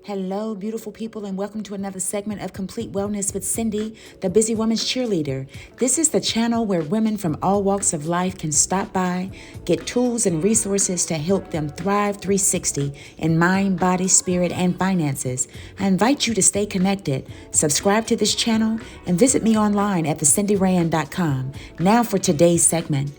Hello, beautiful people, and welcome to another segment of Complete Wellness with Cindy, the Busy Woman's Cheerleader. This is the channel where women from all walks of life can stop by, get tools and resources to help them thrive 360 in mind, body, spirit, and finances. I invite you to stay connected, subscribe to this channel, and visit me online at thecindyrand.com. Now for today's segment.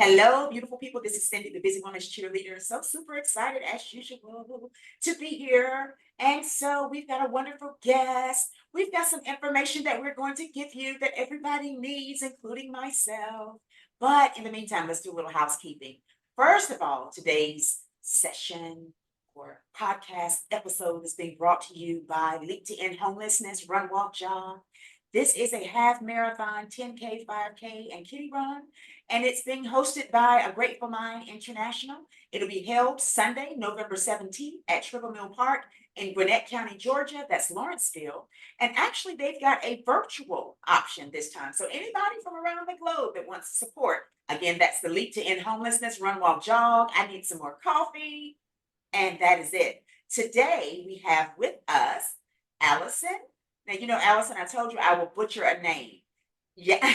Hello, beautiful people. This is Cindy, the Busy Woman's Cheerleader. So super excited as usual to be here. And so we've got a wonderful guest. We've got some information that we're going to give you that everybody needs, including myself. But in the meantime, let's do a little housekeeping. First of all, today's session or podcast episode is being brought to you by Leap to End Homelessness Run Walk Jog. This is a half marathon, 10K, 5K, and kitty run, and it's being hosted by A Grateful Mind International. It'll be held Sunday, November 17th at Triple Mill Park in Gwinnett County, Georgia. That's Lawrenceville. And actually, they've got a virtual option this time. So anybody from around the globe that wants to support, again, that's the Leap to End Homelessness Run Walk Jog. I need some more coffee, and that is it. Today, we have with us Allison. Now, you know, Allison, I told you I will butcher a name. Yeah.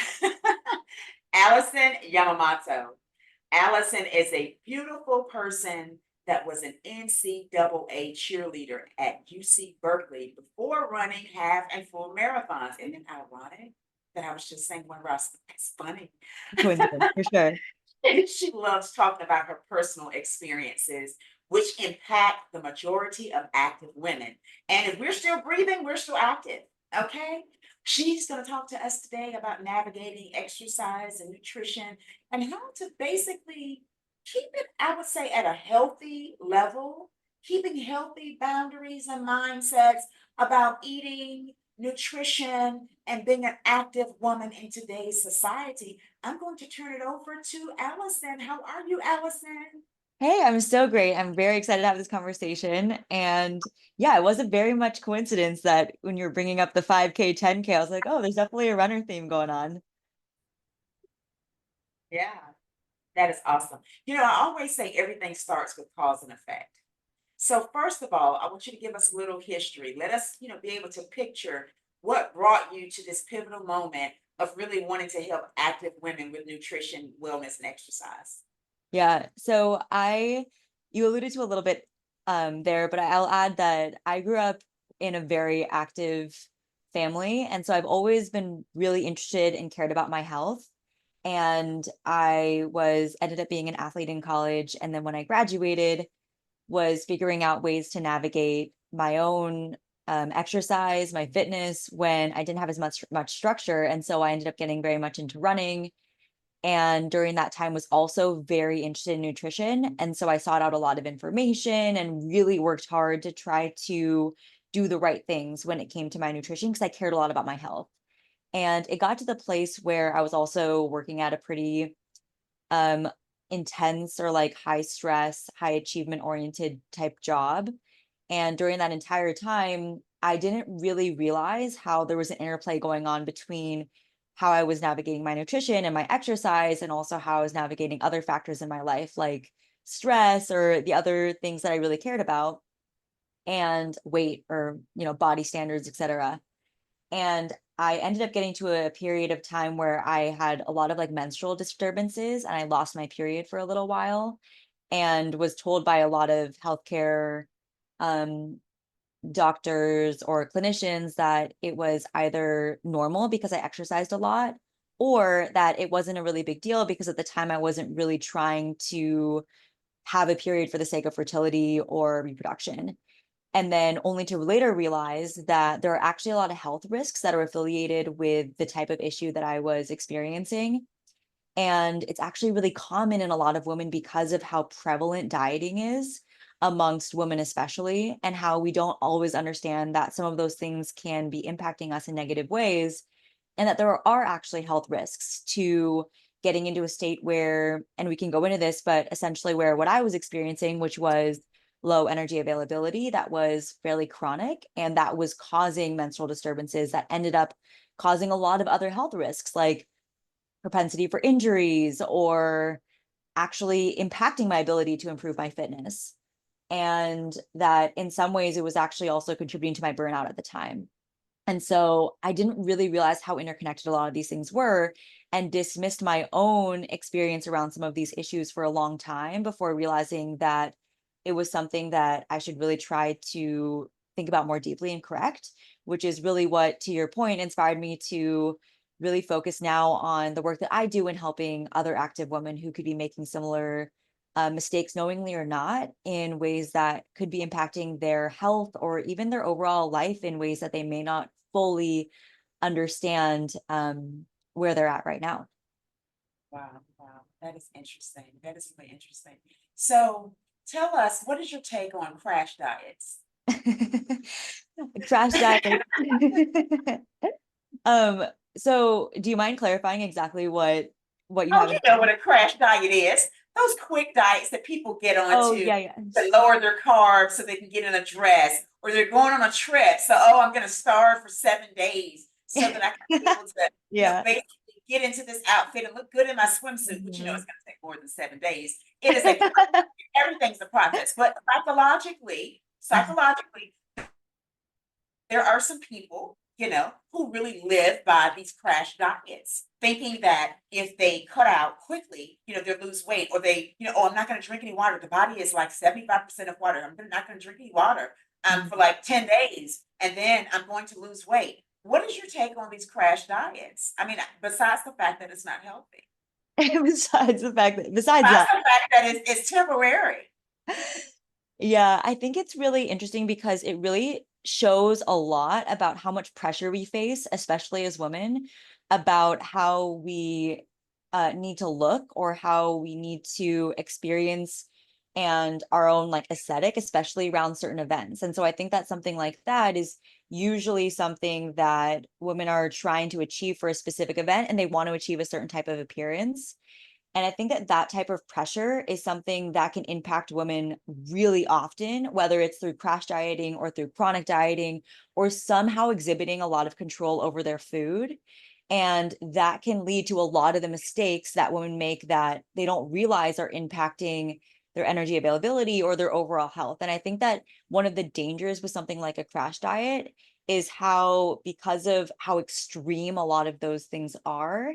Allison Yamamoto. Allison is a beautiful person that was an NCAA cheerleader at UC Berkeley before running half and full marathons. Isn't it ironic that I was just saying one Ross? It's funny. Coincidence, for sure. She loves talking about her personal experiences, which impact the majority of active women. And if we're still breathing, we're still active. Okay. She's going to talk to us today about navigating exercise and nutrition and how to basically keep it, I would say, at a healthy level, keeping healthy boundaries and mindsets about eating, nutrition, and being an active woman in today's society. I'm going to turn it over to Allison. How are you, Allison? Hey, I'm so great. I'm very excited to have this conversation. And yeah, it wasn't very much coincidence that when you're bringing up the 5K, 10K, I was like, oh, there's definitely a runner theme going on. Yeah, that is awesome. You know, I always say everything starts with cause and effect. So first of all, I want you to give us a little history. Let us, be able to picture what brought you to this pivotal moment of really wanting to help active women with nutrition, wellness, and exercise. Yeah. You alluded to a little bit there, but I'll add that I grew up in a very active family. And so I've always been really interested and cared about my health. And ended up being an athlete in college. And then when I graduated, was figuring out ways to navigate my own exercise, my fitness when I didn't have as much structure. And so I ended up getting very much into running. And during that time was also very interested in nutrition. And so I sought out a lot of information and really worked hard to try to do the right things when it came to my nutrition because I cared a lot about my health. And it got to the place where I was also working at a pretty um intense or like high stress, high achievement oriented type job. And during that entire time, I didn't really realize how there was an interplay going on between how I was navigating my nutrition and my exercise, and also how I was navigating other factors in my life, like stress or the other things that I really cared about, and weight or, body standards, etc. And I ended up getting to a period of time where I had a lot of like menstrual disturbances and I lost my period for a little while and was told by a lot of healthcare um, doctors or clinicians that it was either normal because I exercised a lot or that it wasn't a really big deal because at the time I wasn't really trying to have a period for the sake of fertility or reproduction. And then only to later realize that there are actually a lot of health risks that are affiliated with the type of issue that I was experiencing. And it's actually really common in a lot of women because of how prevalent dieting is amongst women, especially, and how we don't always understand that some of those things can be impacting us in negative ways. And that there are actually health risks to getting into a state where, and we can go into this, but essentially where what I was experiencing, which was low energy availability, that was fairly chronic, and that was causing menstrual disturbances that ended up causing a lot of other health risks like propensity for injuries or actually impacting my ability to improve my fitness. and that in some ways it was actually also contributing to my burnout at the time. And so I didn't really realize how interconnected a lot of these things were, and dismissed my own experience around some of these issues for a long time before realizing that it was something that I should really try to think about more deeply and correct, which is really what, to your point, inspired me to really focus now on the work that I do in helping other active women who could be making similar mistakes, knowingly or not, in ways that could be impacting their health or even their overall life in ways that they may not fully understand where they're at right now. Wow, wow, that is interesting. That is really interesting. So tell us, what is your take on crash diets? Crash diet. um, so do you mind clarifying exactly what you Oh, have you in know mind? what a crash diet is. Those quick diets that people get on Oh, yeah, yeah. to lower their carbs so they can get in a dress, or they're going on a trip. So, oh, I'm going to starve for 7 days so that I can be able to, Yeah. basically get into this outfit and look good in my swimsuit, which it's Mhm. going to take more than 7 days. It is a everything's a process, but psychologically, there are some people, who really live by these crash diets, thinking that if they cut out quickly, they'll lose weight, or oh, I'm not going to drink any water. The body is like 75% of water. I'm not going to drink any water for Mhm. like 10 days, and then I'm going to lose weight. What is your take on these crash diets? I mean, besides the fact that it's not healthy, Besides besides that, the fact that it's temporary. yeah, I think it's really interesting because it really shows a lot about how much pressure we face, especially as women, about how we need to look or how we need to experience and our own like aesthetic, especially around certain events. And so I think that something like that is usually something that women are trying to achieve for a specific event, and they want to achieve a certain type of appearance. And I think that that type of pressure is something that can impact women really often, whether it's through crash dieting or through chronic dieting, or somehow exhibiting a lot of control over their food. And that can lead to a lot of the mistakes that women make that they don't realize are impacting their energy availability or their overall health. And I think that one of the dangers with something like a crash diet is how, because of how extreme a lot of those things are,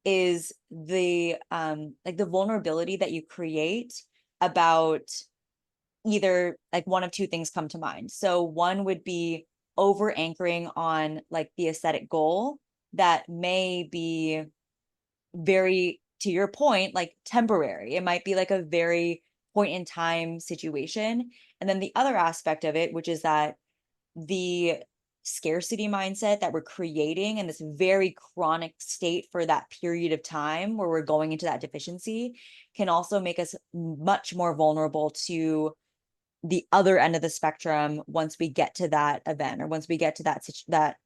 is the like the vulnerability that you create about either like one of two things come to mind. So one would be over anchoring on like the aesthetic goal that may be very, to your point, like temporary. It might be like a very point in time situation. And then the other aspect of it, which is that the scarcity mindset that we're creating in this very chronic state for that period of time where we're going into that deficiency, can also make us much more vulnerable to the other end of the spectrum once we get to that event, or once we get to that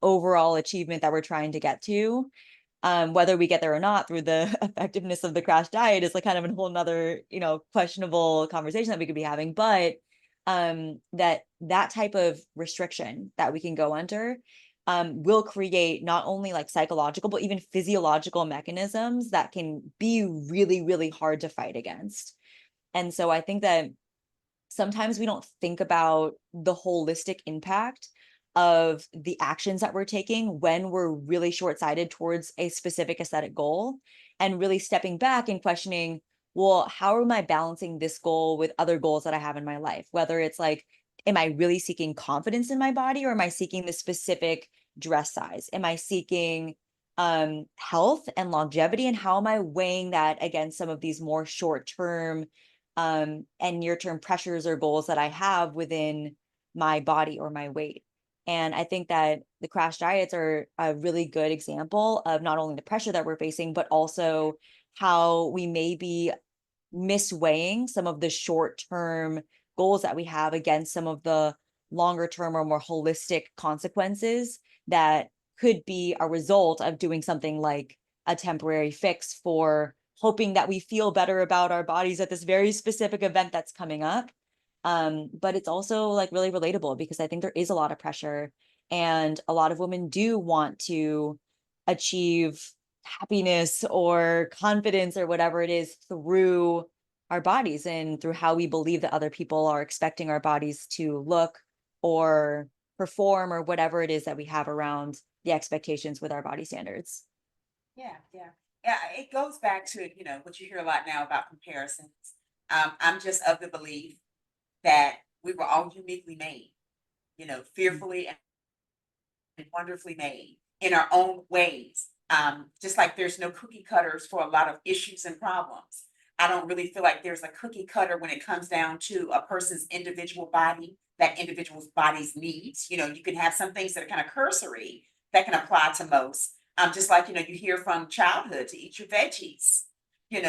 overall achievement that we're trying to get to. Whether we get there or not through the effectiveness of the crash diet is like kind of a whole nother, questionable conversation that we could be having. But that type of restriction that we can go under will create not only like psychological, but even physiological mechanisms that can be really, really hard to fight against. And so I think that sometimes we don't think about the holistic impact of the actions that we're taking when we're really short-sighted towards a specific aesthetic goal, and really stepping back and questioning, well, how am I balancing this goal with other goals that I have in my life? Whether it's like, am I really seeking confidence in my body, or am I seeking the specific dress size? Am I seeking health and longevity? And how am I weighing that against some of these more short-term and near-term pressures or goals that I have within my body or my weight? And I think that the crash diets are a really good example of not only the pressure that we're facing, but also how we may be misweighing some of the short-term goals that we have against some of the longer term or more holistic consequences that could be a result of doing something like a temporary fix for hoping that we feel better about our bodies at this very specific event that's coming up. But it's also like really relatable because I think there is a lot of pressure, and a lot of women do want to achieve happiness or confidence or whatever it is through our bodies and through how we believe that other people are expecting our bodies to look or perform or whatever it is that we have around the expectations with our body standards. Yeah, yeah. Yeah, it goes back to, what you hear a lot now about comparisons. I'm just of the belief that we were all uniquely made, Mm. fearfully and wonderfully made in our own ways. Just like there's no cookie cutters for a lot of issues and problems. I don't really feel like there's a cookie cutter when it comes down to a person's individual body, that individual's body's needs. You can have some things that are kind of cursory that can apply to most. Just like, you hear from childhood to eat your veggies, you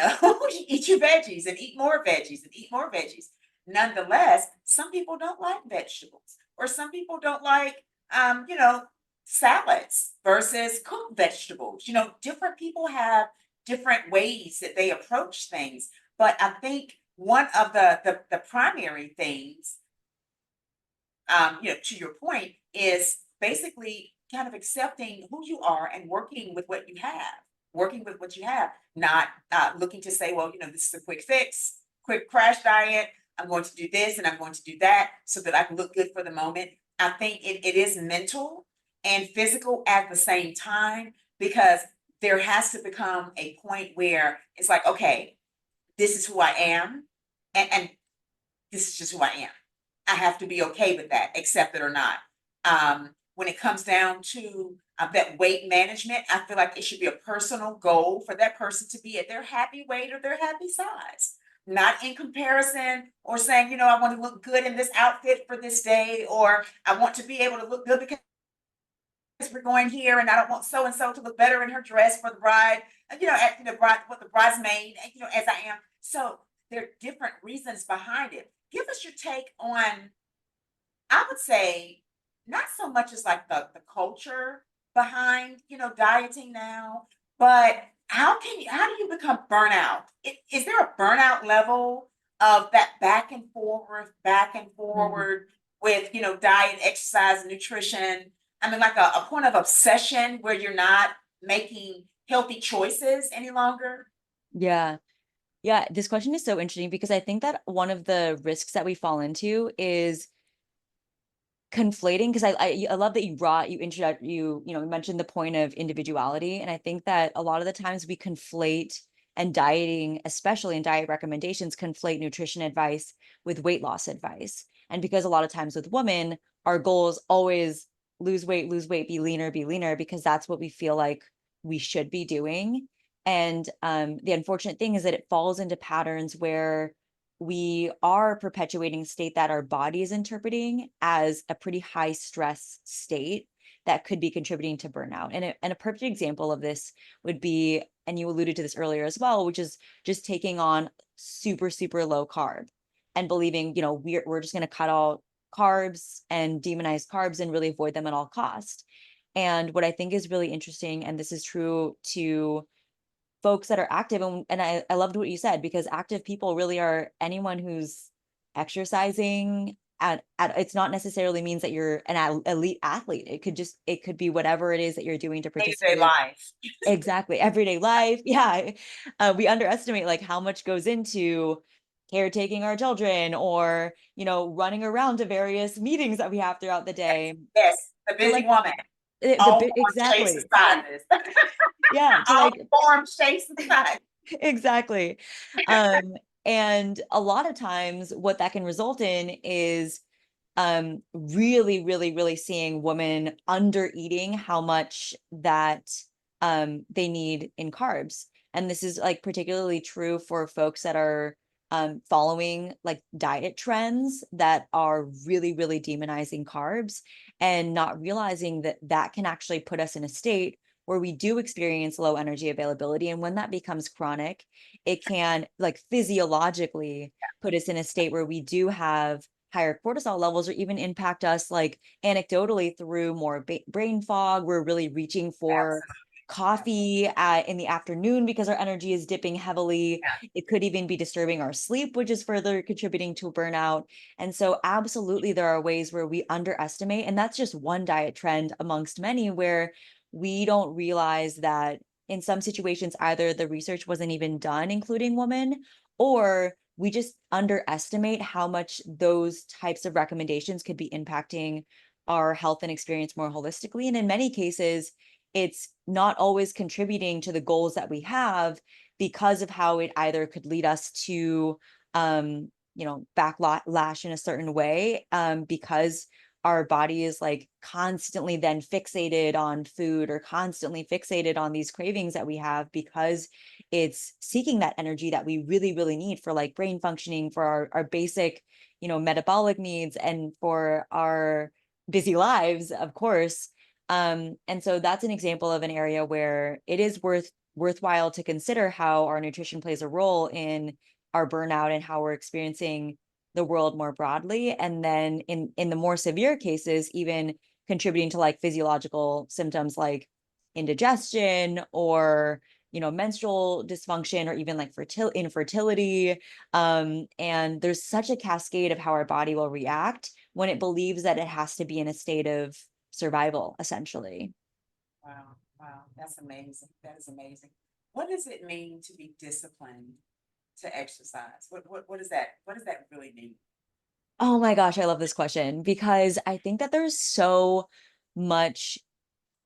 eat your veggies and eat more veggies and eat more veggies. Nonetheless, some people don't like vegetables, or some people don't like, um, you know, salads versus cooked vegetables. Different people have different ways that they approach things. But I think one of the primary things, to your point, is basically kind of accepting who you are and working with what you have, not looking to say, well, this is a quick fix, quick crash diet. I'm going to do this and I'm going to do that so that I can look good for the moment. I think it is mental and physical at the same time, because there has to become a point where it's like, okay, this is who I am, and this is just who I am. I have to be okay with that, accept it or not. When it comes down to that weight management, I feel like it should be a personal goal for that person to be at their happy weight or their happy size, not in comparison or saying, I want to look good in this outfit for this day, or I want to be able to look good because we're going here, and I don't want so and so to look better in her dress for the bride, bride, what the bridesmaid, as I am. So there are different reasons behind it. Give us your take on, I would say, not so much as like the culture behind, dieting now, but how do you become burnout? Is there a burnout level of that back and Mm. forward with, diet, exercise, nutrition? I mean, like a point of obsession where you're not making healthy choices any longer? Yeah. Yeah. This question is so interesting because I think that one of the risks that we fall into is conflating, because I love that you mentioned the point of individuality, and I think that a lot of the times we conflate, and dieting, especially in diet recommendations, conflate nutrition advice with weight loss advice. And because a lot of times with women, our goal is always lose weight, be leaner, because that's what we feel like we should be doing. And the unfortunate thing is that it falls into patterns where we are perpetuating a state that our body is interpreting as a pretty high stress state that could be contributing to burnout. And a perfect example of this would be, and you alluded to this earlier as well, which is just taking on super, super low carb and believing, we're just going to cut out carbs and demonize carbs and really avoid them at all cost. And what I think is really interesting, and this is true to folks that are active, and I loved what you said, because active people really are anyone who's exercising at it's not necessarily means that you're an elite athlete. It could be whatever it is that you're doing to Day-to-day participate. life. Exactly, everyday life. Yeah. We underestimate like how much goes into caretaking our children, or running around to various meetings that we have throughout the Yes, day. yes, the So busy like woman, the all forms, shapes, and exactly. sizes. Yeah, so All like forms, shapes, and sizes. exactly. Um, and a lot of times what that can result in is really, really, really seeing women under eating how much that they need in carbs. And this is like particularly true for folks that are following like diet trends that are really, really demonizing carbs, and not realizing that that can actually put us in a state where we do experience low energy availability. And when that becomes chronic, it can like physiologically put us in a state where we do have higher cortisol levels, or even impact us like anecdotally through more brain fog. We're really reaching for Absolutely, coffee in the afternoon because our energy is dipping heavily. yeah, It could even be disturbing our sleep, which is further contributing to burnout. And so absolutely there are ways where we underestimate, and that's just one diet trend amongst many, where we don't realize that in some situations either the research wasn't even done including women, or we just underestimate how much those types of recommendations could be impacting our health and experience more holistically. And in many cases, it's not always contributing to the goals that we have because of how it either could lead us to, backlash in a certain way, because our body is like constantly then fixated on food or constantly fixated on these cravings that we have because it's seeking that energy that we really, really need for like brain functioning, for our basic, metabolic needs, and for our busy lives, of course. And so that's an example of an area where it is worthwhile to consider how our nutrition plays a role in our burnout and how we're experiencing the world more broadly. And then in the more severe cases, even contributing to like physiological symptoms like indigestion or menstrual dysfunction or even like infertility. And there's such a cascade of how our body will react when it believes that it has to be in a state of survival, essentially. Wow, wow, that's amazing. That is amazing. What does it mean to be disciplined to exercise? What does that really mean? Oh my gosh, I love this question because I think that there's so much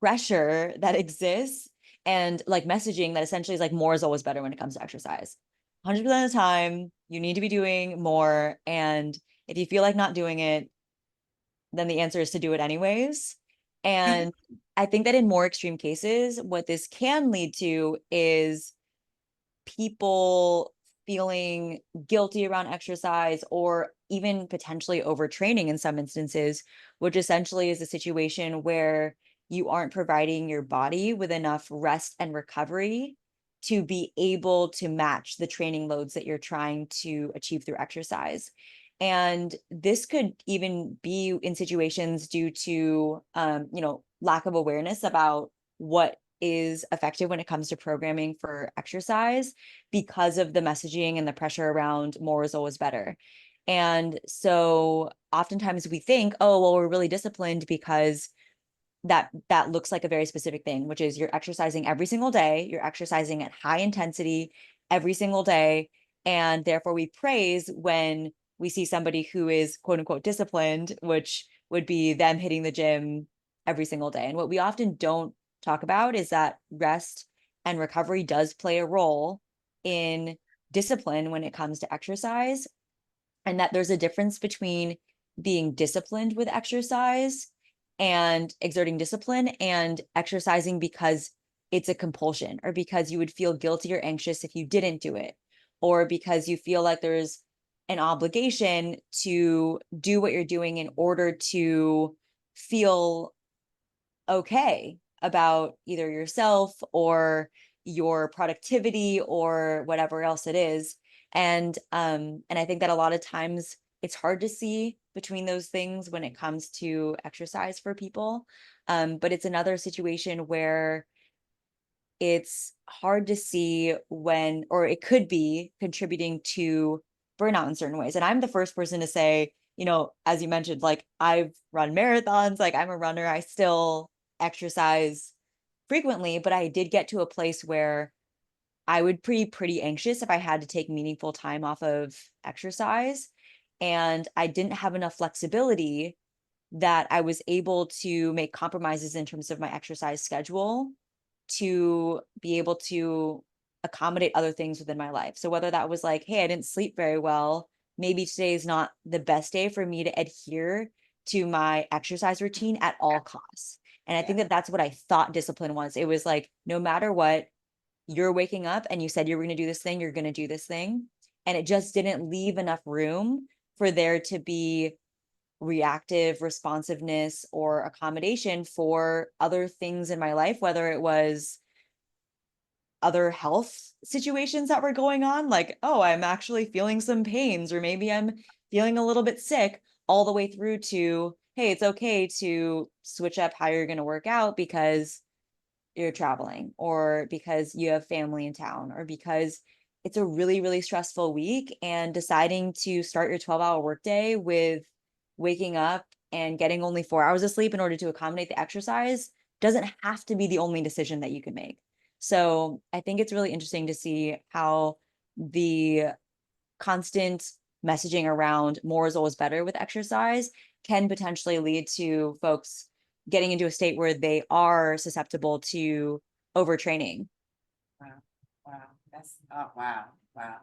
pressure that exists and like messaging that essentially is like more is always better when it comes to exercise. 100% of the time, you need to be doing more. And if you feel like not doing it, then the answer is to do it anyways. And I think that in more extreme cases, what this can lead to is people feeling guilty around exercise or even potentially overtraining in some instances, which essentially is a situation where you aren't providing your body with enough rest and recovery to be able to match the training loads that you're trying to achieve through exercise. And this could even be in situations due to, lack of awareness about what is effective when it comes to programming for exercise because of the messaging and the pressure around more is always better. And so oftentimes we think, oh, well, we're really disciplined because that looks like a very specific thing, which is you're exercising every single day, you're exercising at high intensity every single day. And therefore we praise when we see somebody who is quote unquote disciplined, which would be them hitting the gym every single day. And what we often don't talk about is that rest and recovery does play a role in discipline when it comes to exercise, and that there's a difference between being disciplined with exercise and exerting discipline and exercising because it's a compulsion or because you would feel guilty or anxious if you didn't do it, or because you feel like there's an obligation to do what you're doing in order to feel okay about either yourself or your productivity or whatever else it is. And I think that a lot of times it's hard to see between those things when it comes to exercise for people. But it's another situation where it's hard to see when, or it could be contributing to burnout in certain ways. And I'm the first person to say, as you mentioned, like I've run marathons, like I'm a runner, I still exercise frequently, but I did get to a place where I would be pretty anxious if I had to take meaningful time off of exercise. And I didn't have enough flexibility that I was able to make compromises in terms of my exercise schedule to be able to accommodate other things within my life. So whether that was like, hey, I didn't sleep very well, maybe today is not the best day for me to adhere to my exercise routine at all costs. And I Yeah. think that that's what I thought discipline was. It was like, no matter what, you're waking up and you said you were going to do this thing, you're going to do this thing. And it just didn't leave enough room for there to be reactive responsiveness or accommodation for other things in my life, whether it was other health situations that were going on, like, oh, I'm actually feeling some pains, or maybe I'm feeling a little bit sick, all the way through to, hey, it's okay to switch up how you're going to work out because you're traveling, or because you have family in town, or because it's a really, really stressful week, and deciding to start your 12-hour workday with waking up and getting only 4 hours of sleep in order to accommodate the exercise doesn't have to be the only decision that you can make. So I think it's really interesting to see how the constant messaging around more is always better with exercise can potentially lead to folks getting into a state where they are susceptible to overtraining. Wow, wow, that's, oh, wow, wow.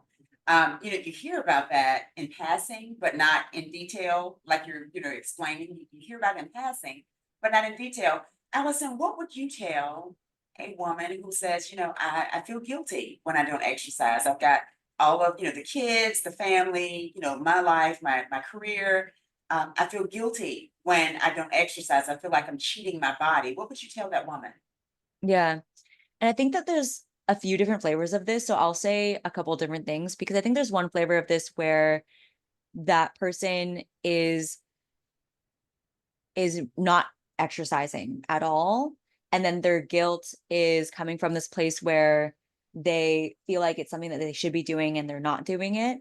You hear about that in passing, but not in detail, like you're, explaining. You hear about it in passing, but not in detail. Allison, what would you tell a woman who says, I feel guilty when I don't exercise. I've got all of, the kids, the family, my life, my career. I feel guilty when I don't exercise. I feel like I'm cheating my body. What would you tell that woman? Yeah. And I think that there's a few different flavors of this. So I'll say a couple different things because I think there's one flavor of this where that person is not exercising at all. And then their guilt is coming from this place where they feel like it's something that they should be doing and they're not doing it.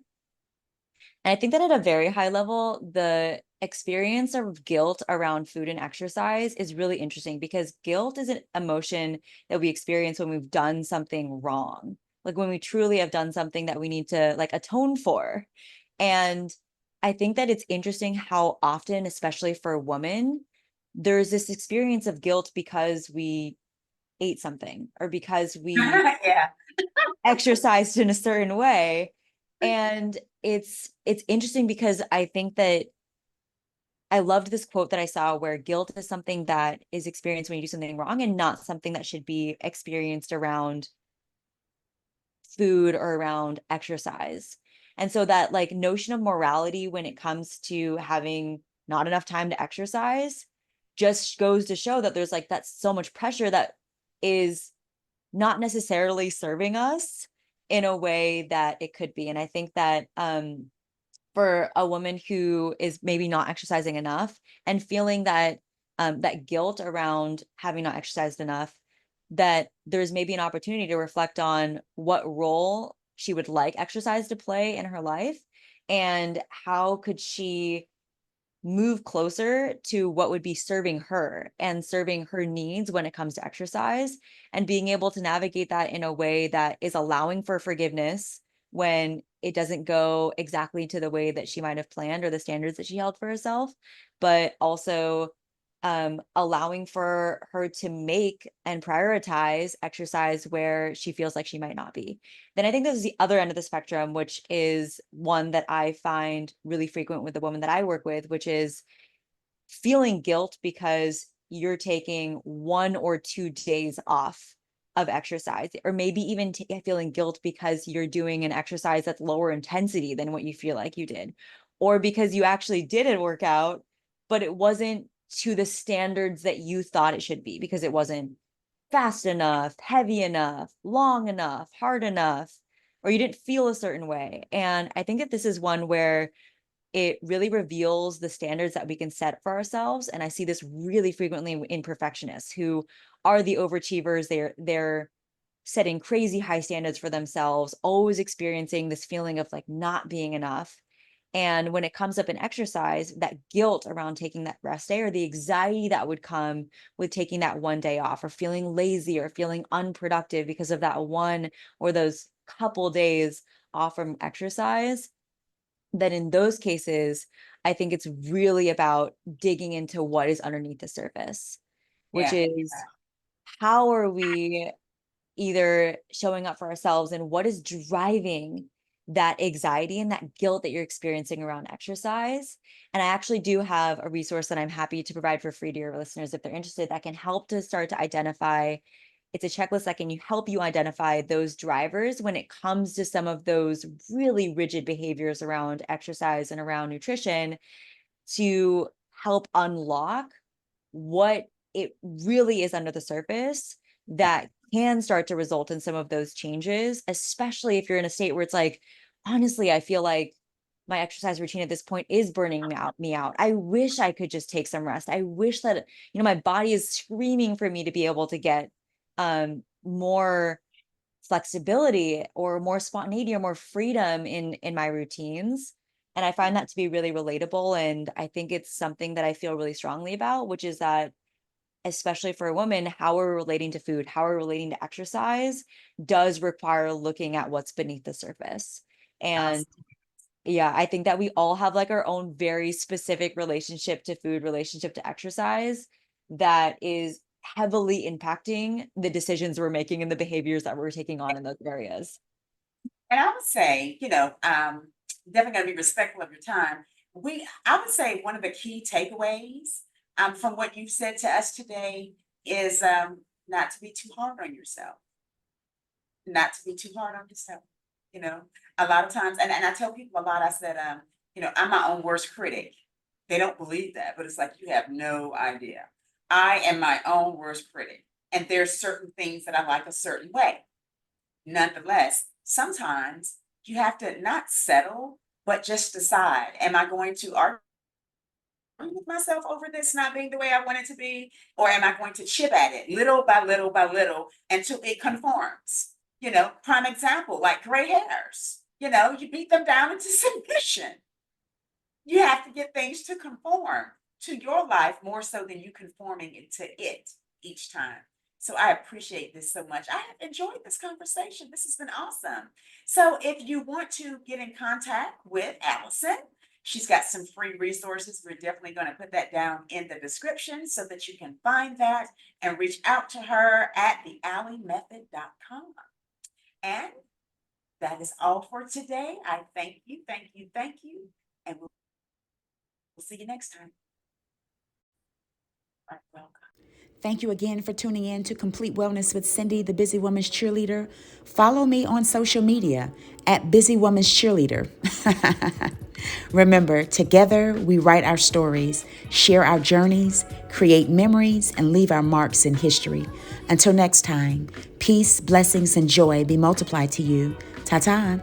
And I think that at a very high level, the experience of guilt around food and exercise is really interesting because guilt is an emotion that we experience when we've done something wrong, like when we truly have done something that we need to like atone for. And I think that it's interesting how often, especially for a woman, there's this experience of guilt because we ate something or because we Yeah. exercised in a certain way. And it's interesting because I think that I loved this quote that I saw where guilt is something that is experienced when you do something wrong and not something that should be experienced around food or around exercise. And so that like notion of morality when it comes to having not enough time to exercise just goes to show that there's like that's so much pressure that is not necessarily serving us in a way that it could be. And I think that for a woman who is maybe not exercising enough and feeling that that guilt around having not exercised enough, that there's maybe an opportunity to reflect on what role she would like exercise to play in her life and how could she move closer to what would be serving her and serving her needs when it comes to exercise and being able to navigate that in a way that is allowing for forgiveness when it doesn't go exactly to the way that she might have planned or the standards that she held for herself, but also allowing for her to make and prioritize exercise where she feels like she might not be. Then I think there's the other end of the spectrum, which is one that I find really frequent with the woman that I work with, which is feeling guilt because you're taking 1 or 2 days off of exercise, or maybe even feeling guilt because you're doing an exercise that's lower intensity than what you feel like you did, or because you actually did a workout, but it wasn't to the standards that you thought it should be because it wasn't fast enough, heavy enough, long enough, hard enough, or you didn't feel a certain way. And I think that this is one where it really reveals the standards that we can set for ourselves. And I see this really frequently in perfectionists who are the overachievers. They're setting crazy high standards for themselves, always experiencing this feeling of like not being enough. And when it comes up in exercise, that guilt around taking that rest day or the anxiety that would come with taking that one day off or feeling lazy or feeling unproductive because of that one or those couple days off from exercise, then in those cases, I think it's really about digging into what is underneath the surface, which Yeah. is how are we either showing up for ourselves and what is driving that anxiety and that guilt that you're experiencing around exercise. And I actually do have a resource that I'm happy to provide for free to your listeners if they're interested that can help to start to identify. It's a checklist that can help you identify those drivers when it comes to some of those really rigid behaviors around exercise and around nutrition to help unlock what it really is under the surface that can start to result in some of those changes, especially if you're in a state where it's like, honestly, I feel like my exercise routine at this point is burning me out. I wish I could just take some rest. I wish that, my body is screaming for me to be able to get more flexibility or more spontaneity or more freedom in my routines. And I find that to be really relatable. And I think it's something that I feel really strongly about, which is that, especially for a woman, how we're relating to food, how we're relating to exercise does require looking at what's beneath the surface. And Awesome. Yeah, I think that we all have like our own very specific relationship to food, relationship to exercise that is heavily impacting the decisions we're making and the behaviors that we're taking on in those areas. And I would say, definitely gotta be respectful of your time. I would say one of the key takeaways from what you've said to us today is not to be too hard on yourself. Not to be too hard on yourself. You know, a lot of times, and I tell people a lot, I said, I'm my own worst critic. They don't believe that, but it's like you have no idea. I am my own worst critic. And there's certain things that I like a certain way. Nonetheless, sometimes you have to not settle, but just decide, am I going to argue with myself over this not being the way I want it to be? Or am I going to chip at it little by little by little until it conforms? Prime example, like gray hairs, you beat them down into submission. You have to get things to conform to your life more so than you conforming into it each time. So I appreciate this so much. I have enjoyed this conversation. This has been awesome. So if you want to get in contact with Allison, she's got some free resources. We're definitely going to put that down in the description so that you can find that and reach out to her at theallymethod.com. And that is all for today. I thank you, thank you, thank you. And we'll see you next time. All right, welcome. Thank you again for tuning in to Complete Wellness with Cindy, the Busy Woman's Cheerleader. Follow me on social media at Busy Woman's Cheerleader. Remember, together we write our stories, share our journeys, create memories, and leave our marks in history. Until next time, peace, blessings, and joy be multiplied to you. Ta-ta.